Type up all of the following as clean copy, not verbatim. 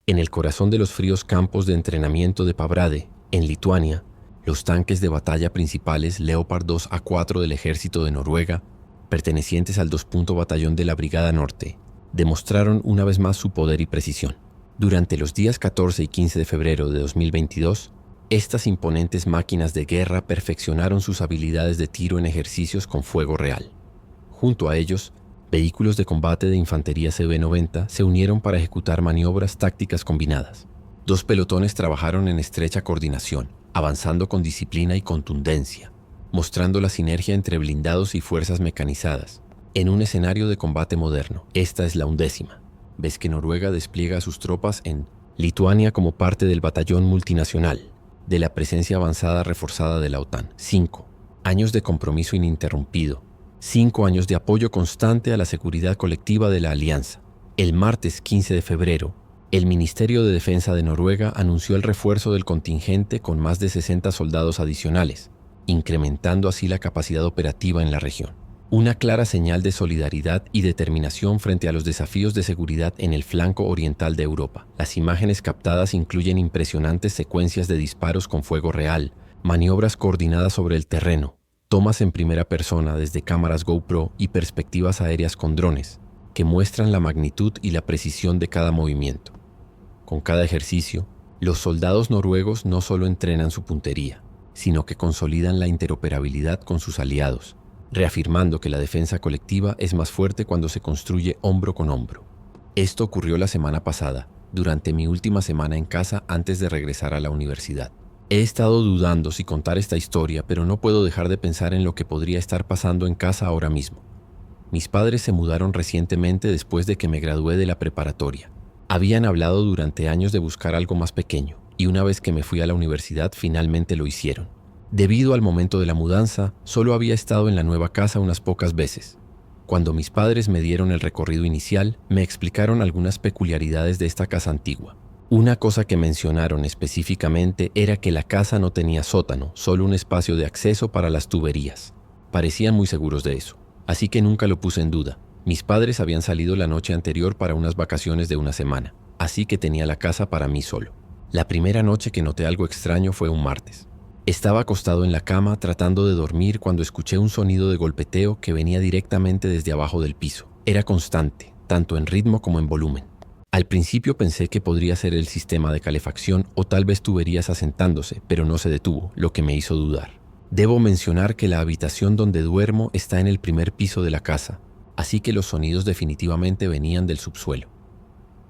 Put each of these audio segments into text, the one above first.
En el corazón de los fríos campos de entrenamiento de Pabradė, en Lituania, los tanques de batalla principales Leopard 2A4 del ejército de Noruega, pertenecientes al 2. Batallón de la Brigada Norte, demostraron una vez más su poder y precisión. Durante los días 14 y 15 de febrero de 2022, estas imponentes máquinas de guerra perfeccionaron sus habilidades de tiro en ejercicios con fuego real. Junto a ellos, vehículos de combate de infantería CB-90 se unieron para ejecutar maniobras tácticas combinadas. 2 pelotones trabajaron en estrecha coordinación, avanzando con disciplina y contundencia, mostrando la sinergia entre blindados y fuerzas mecanizadas. En un escenario de combate moderno, esta es la 11ª vez que Noruega despliega a sus tropas en Lituania como parte del batallón multinacional de la presencia avanzada reforzada de la OTAN. 5 años de compromiso ininterrumpido. 5 años de apoyo constante a la seguridad colectiva de la alianza. El martes 15 de febrero, el Ministerio de Defensa de Noruega anunció el refuerzo del contingente con más de 60 soldados adicionales, incrementando así la capacidad operativa en la región. Una clara señal de solidaridad y determinación frente a los desafíos de seguridad en el flanco oriental de Europa. Las imágenes captadas incluyen impresionantes secuencias de disparos con fuego real, maniobras coordinadas sobre el terreno, tomas en primera persona desde cámaras GoPro y perspectivas aéreas con drones, que muestran la magnitud y la precisión de cada movimiento. Con cada ejercicio, los soldados noruegos no solo entrenan su puntería, sino que consolidan la interoperabilidad con sus aliados, reafirmando que la defensa colectiva es más fuerte cuando se construye hombro con hombro. Esto ocurrió la semana pasada, durante mi última semana en casa antes de regresar a la universidad. He estado dudando si contar esta historia, pero no puedo dejar de pensar en lo que podría estar pasando en casa ahora mismo. Mis padres se mudaron recientemente después de que me gradué de la preparatoria. Habían hablado durante años de buscar algo más pequeño, y una vez que me fui a la universidad finalmente lo hicieron. Debido al momento de la mudanza, solo había estado en la nueva casa unas pocas veces. Cuando mis padres me dieron el recorrido inicial, me explicaron algunas peculiaridades de esta casa antigua. Una cosa que mencionaron específicamente era que la casa no tenía sótano, solo un espacio de acceso para las tuberías. Parecían muy seguros de eso, así que nunca lo puse en duda. Mis padres habían salido la noche anterior para unas vacaciones de una semana, así que tenía la casa para mí solo. La primera noche que noté algo extraño fue un martes. Estaba acostado en la cama tratando de dormir cuando escuché un sonido de golpeteo que venía directamente desde abajo del piso. Era constante, tanto en ritmo como en volumen. Al principio pensé que podría ser el sistema de calefacción o tal vez tuberías asentándose, pero no se detuvo, lo que me hizo dudar. Debo mencionar que la habitación donde duermo está en el primer piso de la casa, así que los sonidos definitivamente venían del subsuelo.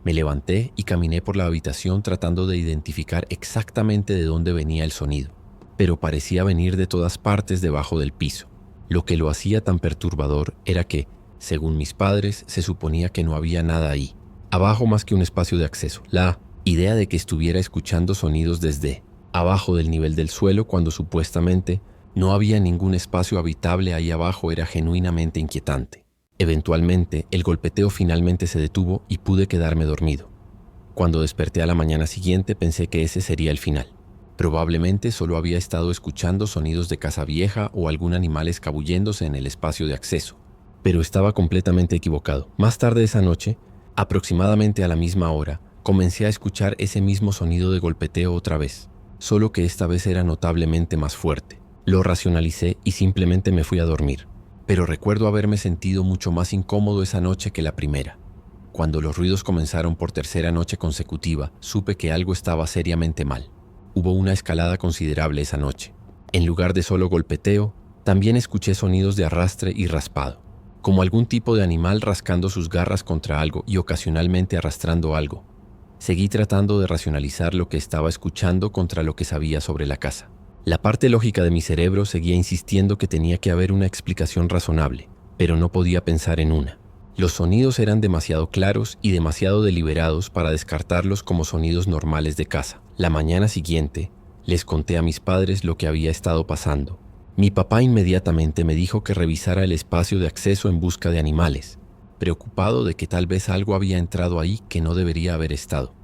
Me levanté y caminé por la habitación tratando de identificar exactamente de dónde venía el sonido, pero parecía venir de todas partes debajo del piso. Lo que lo hacía tan perturbador era que, según mis padres, se suponía que no había nada ahí, abajo más que un espacio de acceso. La idea de que estuviera escuchando sonidos desde abajo del nivel del suelo cuando supuestamente no había ningún espacio habitable ahí abajo era genuinamente inquietante. Eventualmente, el golpeteo finalmente se detuvo y pude quedarme dormido. Cuando desperté a la mañana siguiente pensé que ese sería el final. Probablemente solo había estado escuchando sonidos de casa vieja o algún animal escabulléndose en el espacio de acceso, pero estaba completamente equivocado. Más tarde esa noche, aproximadamente a la misma hora, comencé a escuchar ese mismo sonido de golpeteo otra vez, solo que esta vez era notablemente más fuerte. Lo racionalicé y simplemente me fui a dormir, pero recuerdo haberme sentido mucho más incómodo esa noche que la primera. Cuando los ruidos comenzaron por tercera noche consecutiva, supe que algo estaba seriamente mal. Hubo una escalada considerable esa noche. En lugar de solo golpeteo, también escuché sonidos de arrastre y raspado, como algún tipo de animal rascando sus garras contra algo y ocasionalmente arrastrando algo. Seguí tratando de racionalizar lo que estaba escuchando contra lo que sabía sobre la casa. La parte lógica de mi cerebro seguía insistiendo que tenía que haber una explicación razonable, pero no podía pensar en una. Los sonidos eran demasiado claros y demasiado deliberados para descartarlos como sonidos normales de casa. La mañana siguiente, les conté a mis padres lo que había estado pasando. Mi papá inmediatamente me dijo que revisara el espacio de acceso en busca de animales, preocupado de que tal vez algo había entrado ahí que no debería haber estado.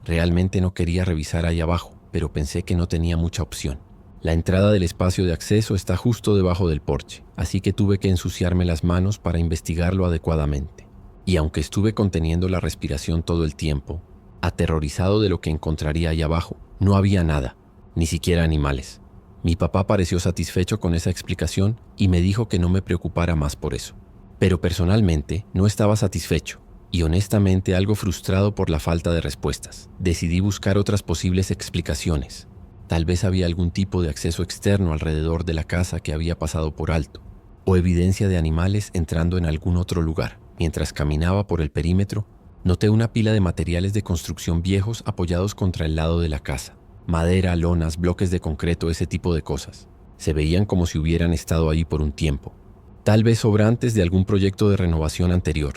Realmente no quería revisar ahí abajo, pero pensé que no tenía mucha opción. La entrada del espacio de acceso está justo debajo del porche, así que tuve que ensuciarme las manos para investigarlo adecuadamente. Y aunque estuve conteniendo la respiración todo el tiempo, aterrorizado de lo que encontraría ahí abajo. No había nada, ni siquiera animales. Mi papá pareció satisfecho con esa explicación y me dijo que no me preocupara más por eso. Pero personalmente no estaba satisfecho y honestamente algo frustrado por la falta de respuestas. Decidí buscar otras posibles explicaciones. Tal vez había algún tipo de acceso externo alrededor de la casa que había pasado por alto, o evidencia de animales entrando en algún otro lugar. Mientras caminaba por el perímetro, noté una pila de materiales de construcción viejos apoyados contra el lado de la casa. Madera, lonas, bloques de concreto, ese tipo de cosas. Se veían como si hubieran estado ahí por un tiempo. Tal vez sobrantes de algún proyecto de renovación anterior.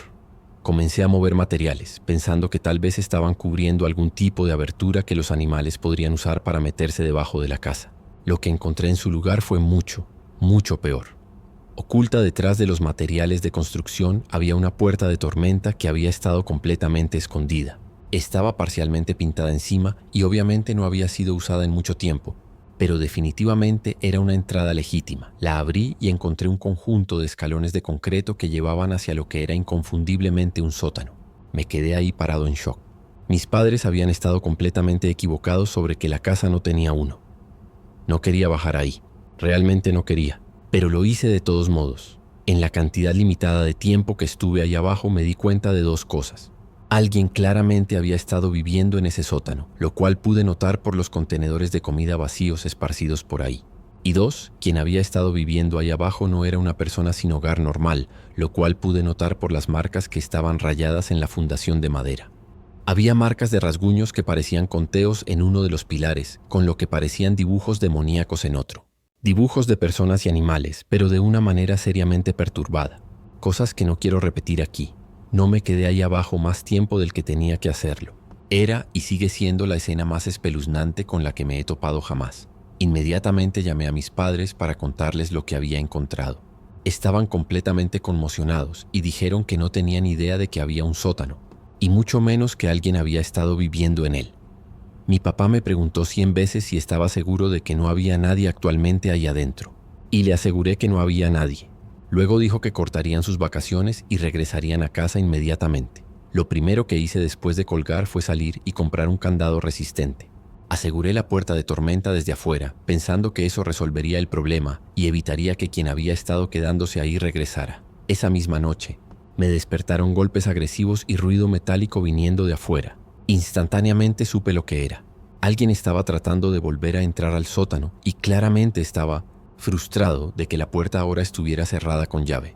Comencé a mover materiales, pensando que tal vez estaban cubriendo algún tipo de abertura que los animales podrían usar para meterse debajo de la casa. Lo que encontré en su lugar fue mucho, mucho peor. Oculta detrás de los materiales de construcción había una puerta de tormenta que había estado completamente escondida. Estaba parcialmente pintada encima y obviamente no había sido usada en mucho tiempo, pero definitivamente era una entrada legítima. La abrí y encontré un conjunto de escalones de concreto que llevaban hacia lo que era inconfundiblemente un sótano. Me quedé ahí parado en shock. Mis padres habían estado completamente equivocados sobre que la casa no tenía uno. No quería bajar ahí, realmente no quería, pero lo hice de todos modos. En la cantidad limitada de tiempo que estuve ahí abajo me di cuenta de dos cosas. Alguien claramente había estado viviendo en ese sótano, lo cual pude notar por los contenedores de comida vacíos esparcidos por ahí. Y dos, quien había estado viviendo ahí abajo no era una persona sin hogar normal, lo cual pude notar por las marcas que estaban rayadas en la fundación de madera. Había marcas de rasguños que parecían conteos en uno de los pilares, con lo que parecían dibujos demoníacos en otro. Dibujos de personas y animales, pero de una manera seriamente perturbada. Cosas que no quiero repetir aquí. No me quedé ahí abajo más tiempo del que tenía que hacerlo. Era y sigue siendo la escena más espeluznante con la que me he topado jamás. Inmediatamente llamé a mis padres para contarles lo que había encontrado. Estaban completamente conmocionados y dijeron que no tenían idea de que había un sótano, y mucho menos que alguien había estado viviendo en él. Mi papá me preguntó 100 veces si estaba seguro de que no había nadie actualmente ahí adentro, y le aseguré que no había nadie. Luego dijo que cortarían sus vacaciones y regresarían a casa inmediatamente. Lo primero que hice después de colgar fue salir y comprar un candado resistente. Aseguré la puerta de tormenta desde afuera, pensando que eso resolvería el problema y evitaría que quien había estado quedándose ahí regresara. Esa misma noche, me despertaron golpes agresivos y ruido metálico viniendo de afuera. Instantáneamente supe lo que era. Alguien estaba tratando de volver a entrar al sótano y claramente estaba frustrado de que la puerta ahora estuviera cerrada con llave.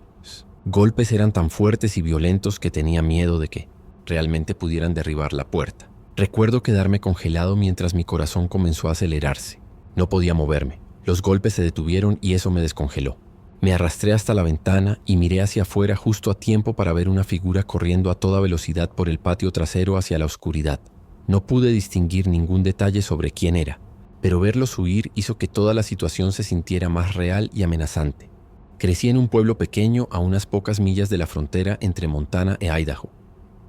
Golpes eran tan fuertes y violentos que tenía miedo de que realmente pudieran derribar la puerta. Recuerdo quedarme congelado mientras mi corazón comenzó a acelerarse. No podía moverme. Los golpes se detuvieron y eso me descongeló. Me arrastré hasta la ventana y miré hacia afuera justo a tiempo para ver una figura corriendo a toda velocidad por el patio trasero hacia la oscuridad. No pude distinguir ningún detalle sobre quién era, pero verlos huir hizo que toda la situación se sintiera más real y amenazante. Crecí en un pueblo pequeño a unas pocas millas de la frontera entre Montana e Idaho.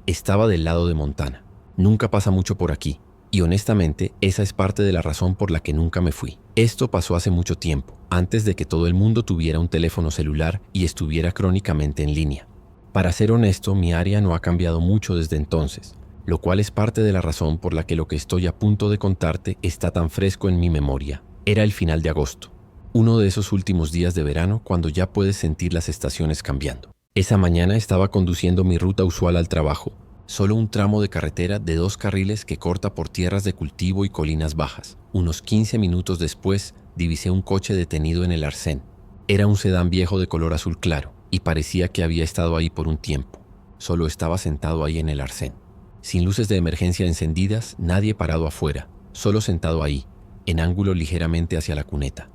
Estaba del lado de Montana. Nunca pasa mucho por aquí, y honestamente esa es parte de la razón por la que nunca me fui. Esto pasó hace mucho tiempo, antes de que todo el mundo tuviera un teléfono celular y estuviera crónicamente en línea. Para ser honesto, mi área no ha cambiado mucho desde entonces, lo cual es parte de la razón por la que lo que estoy a punto de contarte está tan fresco en mi memoria. Era el final de agosto, uno de esos últimos días de verano cuando ya puedes sentir las estaciones cambiando. Esa mañana estaba conduciendo mi ruta usual al trabajo, solo un tramo de carretera de 2 carriles que corta por tierras de cultivo y colinas bajas. Unos 15 minutos después, divisé un coche detenido en el arcén. Era un sedán viejo de color azul claro y parecía que había estado ahí por un tiempo. Solo estaba sentado ahí en el arcén. Sin luces de emergencia encendidas, nadie parado afuera, solo sentado ahí, en ángulo ligeramente hacia la cuneta.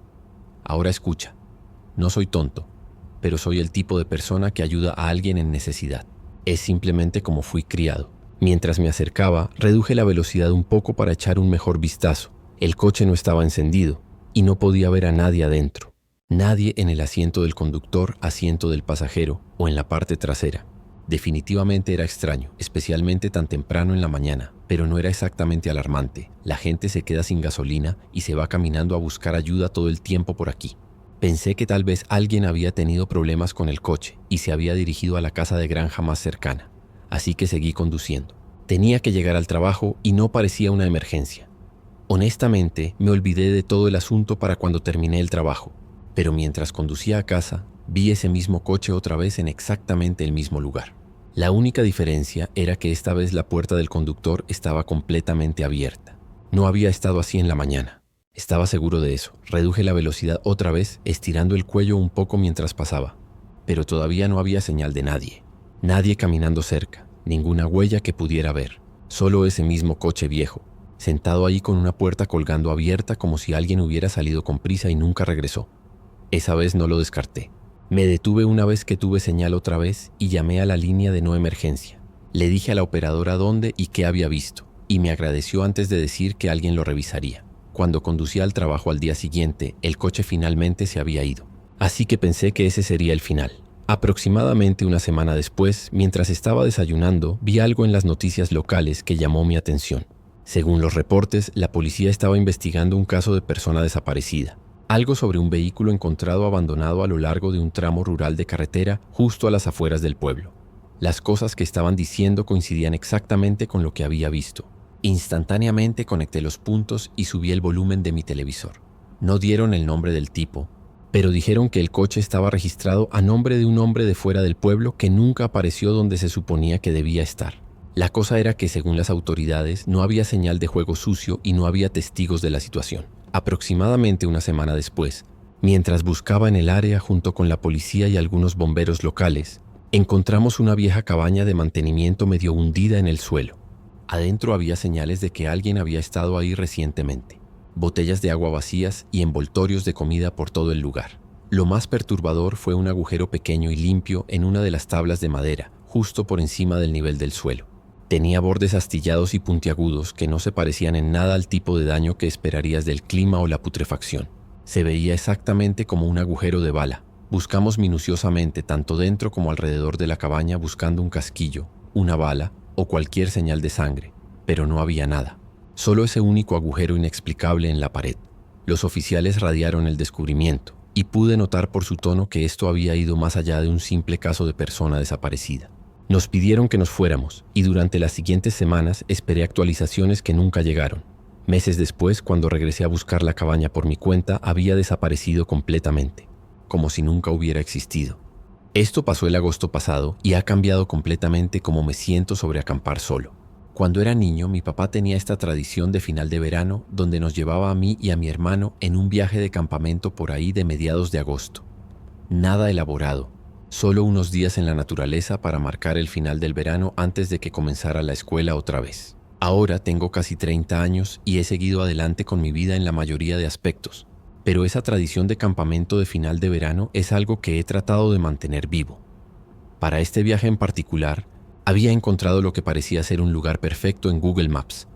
Ahora escucha, no soy tonto, pero soy el tipo de persona que ayuda a alguien en necesidad. Es simplemente como fui criado. Mientras me acercaba, reduje la velocidad un poco para echar un mejor vistazo. El coche no estaba encendido y no podía ver a nadie adentro. Nadie en el asiento del conductor, asiento del pasajero o en la parte trasera. Definitivamente era extraño, especialmente tan temprano en la mañana, pero no era exactamente alarmante. La gente se queda sin gasolina y se va caminando a buscar ayuda todo el tiempo por aquí. Pensé que tal vez alguien había tenido problemas con el coche y se había dirigido a la casa de granja más cercana, así que seguí conduciendo. Tenía que llegar al trabajo y no parecía una emergencia. Honestamente, me olvidé de todo el asunto para cuando terminé el trabajo, pero mientras conducía a casa, vi ese mismo coche otra vez en exactamente el mismo lugar. La única diferencia era que esta vez la puerta del conductor estaba completamente abierta. No había estado así en la mañana. Estaba seguro de eso. Reduje la velocidad otra vez, estirando el cuello un poco mientras pasaba. Pero todavía no había señal de nadie. Nadie caminando cerca, ninguna huella que pudiera ver. Solo ese mismo coche viejo, sentado ahí con una puerta colgando abierta como si alguien hubiera salido con prisa y nunca regresó. Esa vez no lo descarté. Me detuve una vez que tuve señal otra vez y llamé a la línea de no emergencia. Le dije a la operadora dónde y qué había visto, y me agradeció antes de decir que alguien lo revisaría. Cuando conducía al trabajo al día siguiente, el coche finalmente se había ido. Así que pensé que ese sería el final. Aproximadamente una semana después, mientras estaba desayunando, vi algo en las noticias locales que llamó mi atención. Según los reportes, la policía estaba investigando un caso de persona desaparecida. Algo sobre un vehículo encontrado abandonado a lo largo de un tramo rural de carretera justo a las afueras del pueblo. Las cosas que estaban diciendo coincidían exactamente con lo que había visto. Instantáneamente conecté los puntos y subí el volumen de mi televisor. No dieron el nombre del tipo, pero dijeron que el coche estaba registrado a nombre de un hombre de fuera del pueblo que nunca apareció donde se suponía que debía estar. La cosa era que, según las autoridades, no había señal de juego sucio y no había testigos de la situación. Aproximadamente una semana después, mientras buscaba en el área junto con la policía y algunos bomberos locales, encontramos una vieja cabaña de mantenimiento medio hundida en el suelo. Adentro había señales de que alguien había estado ahí recientemente. Botellas de agua vacías y envoltorios de comida por todo el lugar. Lo más perturbador fue un agujero pequeño y limpio en una de las tablas de madera, justo por encima del nivel del suelo. Tenía bordes astillados y puntiagudos que no se parecían en nada al tipo de daño que esperarías del clima o la putrefacción. Se veía exactamente como un agujero de bala. Buscamos minuciosamente tanto dentro como alrededor de la cabaña buscando un casquillo, una bala o cualquier señal de sangre, pero no había nada. Solo ese único agujero inexplicable en la pared. Los oficiales radiaron el descubrimiento y pude notar por su tono que esto había ido más allá de un simple caso de persona desaparecida. Nos pidieron que nos fuéramos y durante las siguientes semanas esperé actualizaciones que nunca llegaron. Meses después, cuando regresé a buscar la cabaña por mi cuenta, había desaparecido completamente, como si nunca hubiera existido. Esto pasó el agosto pasado y ha cambiado completamente cómo me siento sobre acampar solo. Cuando era niño, mi papá tenía esta tradición de final de verano donde nos llevaba a mí y a mi hermano en un viaje de campamento por ahí de mediados de agosto. Nada elaborado. Solo unos días en la naturaleza para marcar el final del verano antes de que comenzara la escuela otra vez. Ahora tengo casi 30 años y he seguido adelante con mi vida en la mayoría de aspectos, pero esa tradición de campamento de final de verano es algo que he tratado de mantener vivo. Para este viaje en particular, había encontrado lo que parecía ser un lugar perfecto en Google Maps,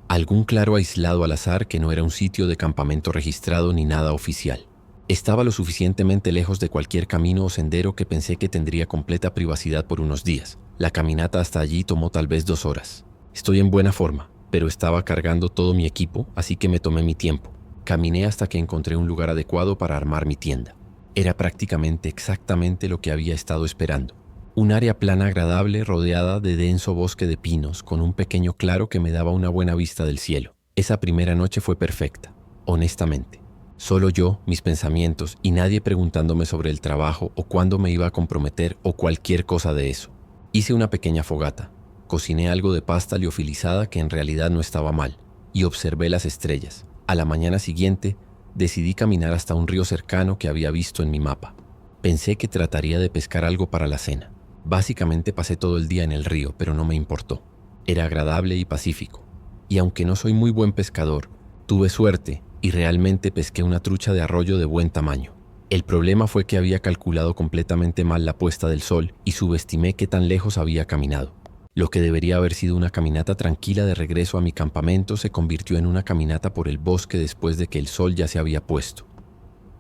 algún claro aislado al azar que no era un sitio de campamento registrado ni nada oficial. Estaba lo suficientemente lejos de cualquier camino o sendero que pensé que tendría completa privacidad por unos días. La caminata hasta allí tomó tal vez 2 horas. Estoy en buena forma, pero estaba cargando todo mi equipo, así que me tomé mi tiempo. Caminé hasta que encontré un lugar adecuado para armar mi tienda. Era prácticamente exactamente lo que había estado esperando. Un área plana agradable rodeada de denso bosque de pinos con un pequeño claro que me daba una buena vista del cielo. Esa primera noche fue perfecta, honestamente. Solo yo, mis pensamientos y nadie preguntándome sobre el trabajo o cuándo me iba a comprometer o cualquier cosa de eso. Hice una pequeña fogata, cociné algo de pasta liofilizada que en realidad no estaba mal y observé las estrellas. A la mañana siguiente, decidí caminar hasta un río cercano que había visto en mi mapa. Pensé que trataría de pescar algo para la cena. Básicamente pasé todo el día en el río, pero no me importó. Era agradable y pacífico. Y aunque no soy muy buen pescador, tuve suerte y realmente pesqué una trucha de arroyo de buen tamaño. El problema fue que había calculado completamente mal la puesta del sol y subestimé qué tan lejos había caminado. Lo que debería haber sido una caminata tranquila de regreso a mi campamento se convirtió en una caminata por el bosque después de que el sol ya se había puesto.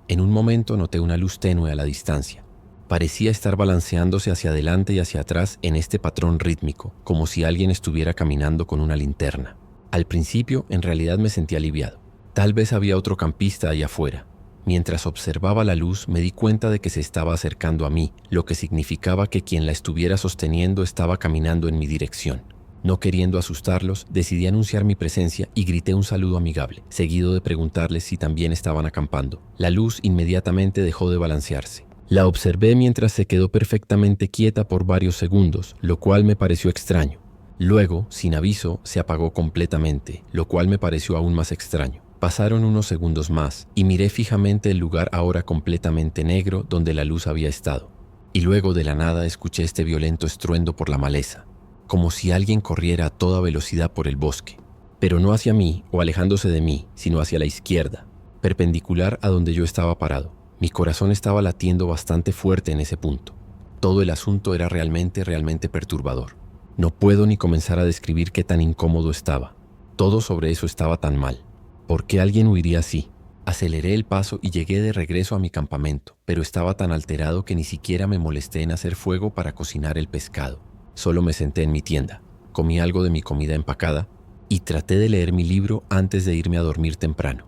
En un momento noté una luz tenue a la distancia. Parecía estar balanceándose hacia adelante y hacia atrás en este patrón rítmico, como si alguien estuviera caminando con una linterna. Al principio, en realidad me sentí aliviado. Tal vez había otro campista allá afuera. Mientras observaba la luz, me di cuenta de que se estaba acercando a mí, lo que significaba que quien la estuviera sosteniendo estaba caminando en mi dirección. No queriendo asustarlos, decidí anunciar mi presencia y grité un saludo amigable, seguido de preguntarles si también estaban acampando. La luz inmediatamente dejó de balancearse. La observé mientras se quedó perfectamente quieta por varios segundos, lo cual me pareció extraño. Luego, sin aviso, se apagó completamente, lo cual me pareció aún más extraño. Pasaron unos segundos más y miré fijamente el lugar ahora completamente negro donde la luz había estado. Y luego de la nada escuché este violento estruendo por la maleza, como si alguien corriera a toda velocidad por el bosque, pero no hacia mí o alejándose de mí, sino hacia la izquierda, perpendicular a donde yo estaba parado. Mi corazón estaba latiendo bastante fuerte en ese punto. Todo el asunto era realmente perturbador. No puedo ni comenzar a describir qué tan incómodo estaba. Todo sobre eso estaba tan mal. ¿Por qué alguien huiría así? Aceleré el paso y llegué de regreso a mi campamento, pero estaba tan alterado que ni siquiera me molesté en hacer fuego para cocinar el pescado. Solo me senté en mi tienda, comí algo de mi comida empacada y traté de leer mi libro antes de irme a dormir temprano.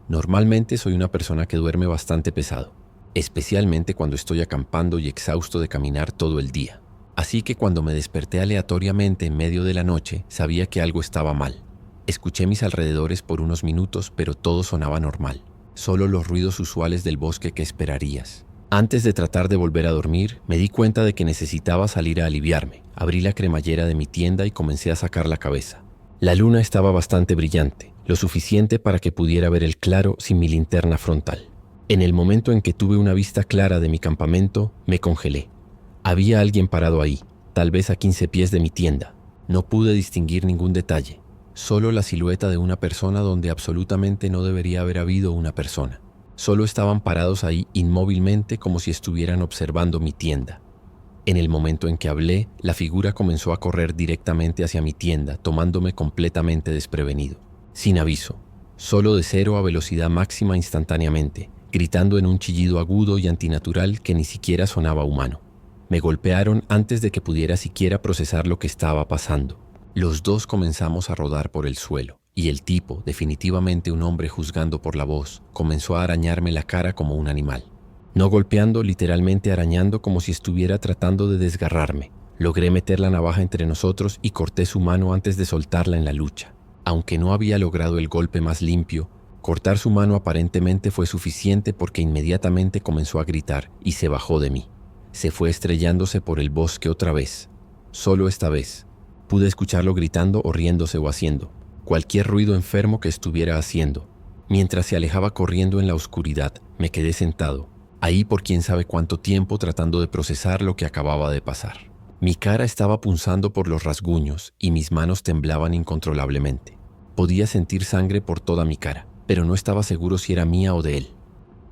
Normalmente soy una persona que duerme bastante pesado, especialmente cuando estoy acampando y exhausto de caminar todo el día. Así que cuando me desperté aleatoriamente en medio de la noche, sabía que algo estaba mal. Escuché mis alrededores por unos minutos, pero todo sonaba normal. Solo los ruidos usuales del bosque que esperarías. Antes de tratar de volver a dormir, me di cuenta de que necesitaba salir a aliviarme. Abrí la cremallera de mi tienda y comencé a sacar la cabeza. La luna estaba bastante brillante, lo suficiente para que pudiera ver el claro sin mi linterna frontal. En el momento en que tuve una vista clara de mi campamento, me congelé. Había alguien parado ahí, tal vez a 15 pies de mi tienda. No pude distinguir ningún detalle, solo la silueta de una persona donde absolutamente no debería haber habido una persona. Solo estaban parados ahí inmóvilmente como si estuvieran observando mi tienda. En el momento en que hablé, la figura comenzó a correr directamente hacia mi tienda, tomándome completamente desprevenido. Sin aviso, solo de 0 a velocidad máxima instantáneamente, gritando en un chillido agudo y antinatural que ni siquiera sonaba humano. Me golpearon antes de que pudiera siquiera procesar lo que estaba pasando. Los dos comenzamos a rodar por el suelo, y el tipo, definitivamente un hombre juzgando por la voz, comenzó a arañarme la cara como un animal. No golpeando, literalmente arañando como si estuviera tratando de desgarrarme. Logré meter la navaja entre nosotros y corté su mano antes de soltarla en la lucha. Aunque no había logrado el golpe más limpio, cortar su mano aparentemente fue suficiente porque inmediatamente comenzó a gritar y se bajó de mí. Se fue estrellándose por el bosque otra vez. Solo esta vez. Pude escucharlo gritando o riéndose o haciendo cualquier ruido enfermo que estuviera haciendo. Mientras se alejaba corriendo en la oscuridad, me quedé sentado, ahí por quién sabe cuánto tiempo tratando de procesar lo que acababa de pasar. Mi cara estaba punzando por los rasguños y mis manos temblaban incontrolablemente. Podía sentir sangre por toda mi cara, pero no estaba seguro si era mía o de él.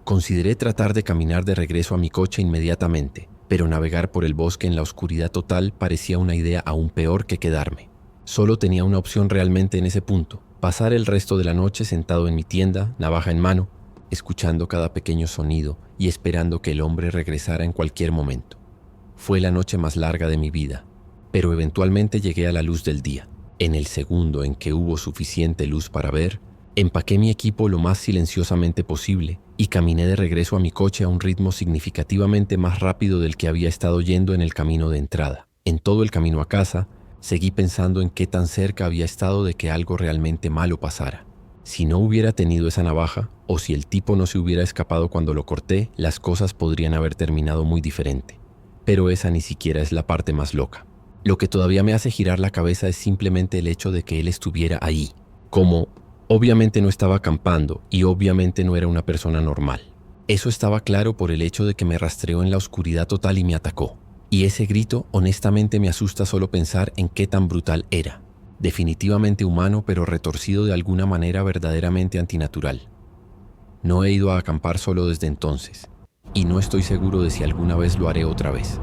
Consideré tratar de caminar de regreso a mi coche inmediatamente, pero navegar por el bosque en la oscuridad total parecía una idea aún peor que quedarme. Solo tenía una opción realmente en ese punto: pasar el resto de la noche sentado en mi tienda, navaja en mano, escuchando cada pequeño sonido y esperando que el hombre regresara en cualquier momento. Fue la noche más larga de mi vida, pero eventualmente llegué a la luz del día. En el segundo en que hubo suficiente luz para ver, empaqué mi equipo lo más silenciosamente posible y caminé de regreso a mi coche a un ritmo significativamente más rápido del que había estado yendo en el camino de entrada. En todo el camino a casa, seguí pensando en qué tan cerca había estado de que algo realmente malo pasara. Si no hubiera tenido esa navaja, o si el tipo no se hubiera escapado cuando lo corté, las cosas podrían haber terminado muy diferente. Pero esa ni siquiera es la parte más loca. Lo que todavía me hace girar la cabeza es simplemente el hecho de que él estuviera ahí. Como, obviamente no estaba acampando y obviamente no era una persona normal. Eso estaba claro por el hecho de que me rastreó en la oscuridad total y me atacó. Y ese grito honestamente me asusta solo pensar en qué tan brutal era. Definitivamente humano, pero retorcido de alguna manera verdaderamente antinatural. No he ido a acampar solo desde entonces, y no estoy seguro de si alguna vez lo haré otra vez.